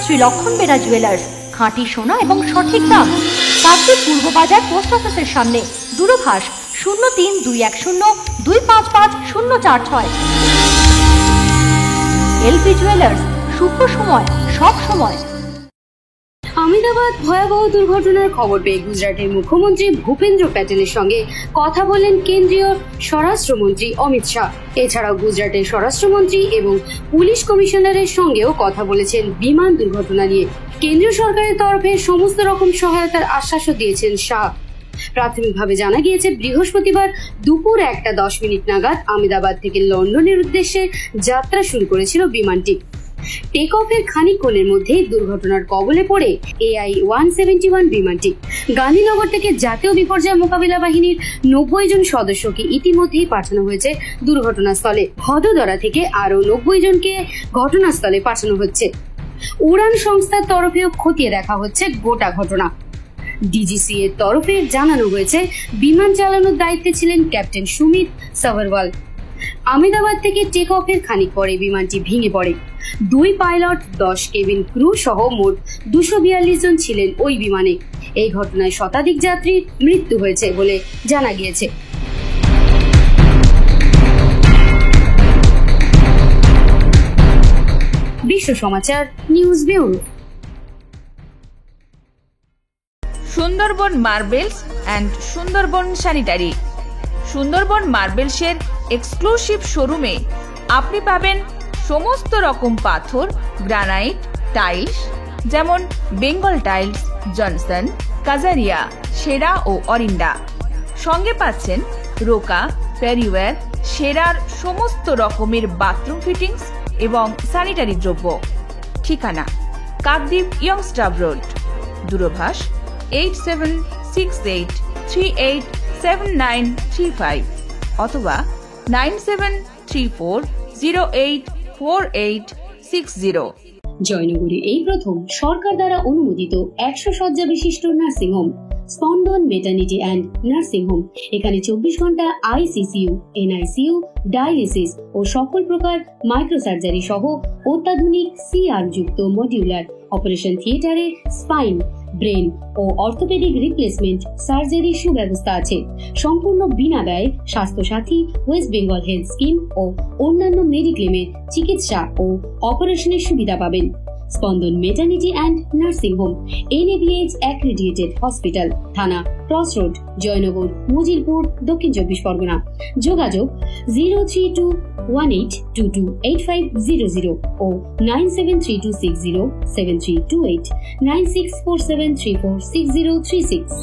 শ্রী লক্ষণ বেরা জুয়েলার্স, খাঁটি সোনা এবং সঠিক দাম। কাকদ্বীপ পূর্ব বাজার পোস্ট অফিসের সামনে। দূরভাষ 032102555046। এলপি জুয়েলার্স, শুভ সময় সব সময়। আহমেদাবাদ ভয়াবহ দুর্ঘটনার খবর পেয়ে গুজরাটের মুখ্যমন্ত্রী ভূপেন্দ্র প্যাটেলের সঙ্গে কথা বলেন কেন্দ্রীয় স্বরাষ্ট্রমন্ত্রী অমিত শাহ। এছাড়াও গুজরাটের স্বরাষ্ট্রমন্ত্রী এবং পুলিশ কমিশনারের সঙ্গেও কথা বলেছেন বিমান দুর্ঘটনা নিয়ে। কেন্দ্রীয় সরকারের তরফে সমস্ত রকম সহায়তার আশ্বাসও দিয়েছেন শাহ। প্রাথমিকভাবে জানা গিয়েছে, বৃহস্পতিবার দুপুর 1:10 নাগাদ আহমেদাবাদ থেকে লন্ডনের উদ্দেশ্যে যাত্রা শুরু করেছিল বিমানটি। টেক অফের খানিকক্ষণের মধ্যেই দুর্ঘটনার কবলে পড়ে AI-171 বিমানটি। গান্ধীনগর থেকে জাতীয় বিপর্যয় মোকাবিলা বাহিনীর 90 জন সদস্যকে ইতিমধ্যেই পাঠানো হয়েছে দুর্ঘটনাস্থলে। ভদোদরা থেকে আরো 90 জনকে ঘটনাস্থলে পাঠানো হচ্ছে। উড়ান সংস্থার তরফেও খতিয়ে দেখা হচ্ছে গোটা ঘটনা। ডিজিসি এর তরফে জানানো হয়েছে, বিমান চালানোর দায়িত্বে ছিলেন ক্যাপ্টেন সুমিত সাভারওয়াল। আহমেদাবাদ থেকে টেক অফের খানিক পরে বিমানটি ভেঙে পড়ে। 2 পাইলট, 10 কেবিন ক্রু সহ মোট 242 জন ছিলেন ওই বিমানে। এই ঘটনায় শতাধিক যাত্রীর মৃত্যু হয়েছে বলে জানা গিয়েছে। Biswa Samachar news bureau. Sundarban marbles and Sundarban sanitary. Sundarban মার্বেলসের এক্সক্লুসিভ শোরুমে আপনি পাবেন সমস্ত রকম পাথর, গ্রানাইট, টাইলস, যেমন বেঙ্গল টাইলস, জনসন, কাজারিয়া, সেরা ও অরিন্ডা। সঙ্গে পাচ্ছেন রোকা, প্যারিওয়্যার, সেরার সমস্ত রকমের বাথরুম ফিটিংস এবং স্যানিটারি দ্রব্য। ঠিকানা কাকদ্বীপ ইয়ংস্টার রোড। দূরভাষ 8768387935 অথবা 9734084860। জয়নগরে এই প্রথম সরকার দ্বারা অনুমোদিত 100 শয্যা বিশিষ্ট নার্সিং হোম স্পন্দন মেটার্নিটি অ্যান্ড নার্সিং হোম। এখানে 24 ঘন্টা ICCU, NICU, ডায়ালিসিস ও সকল প্রকার মাইক্রোসার্জারি সহ অত্যাধুনিক CR যুক্ত মডিউলার অপারেশন থিয়েটারে স্পাইন, ব্রেন ও অর্থোপেডিক রিপ্লেসমেন্ট সার্জারি সুব্যবস্থা আছে। সম্পূর্ণ বিনা ব্যয় স্বাস্থ্য সাথী, ওয়েস্ট বেঙ্গল হেলথ স্কিম ও অন্যান্য মেডিক্লেমের চিকিৎসা ও অপারেশনের সুবিধা পাবেন। স্পন্দন maternity and nursing home NABH accredited hospital, থানা ক্রস রোড, জয়নগর, মজিলপুর, দক্ষিণ 24 পরগনা। যোগাযোগ 03218228500 ও 9732607328 9647346036।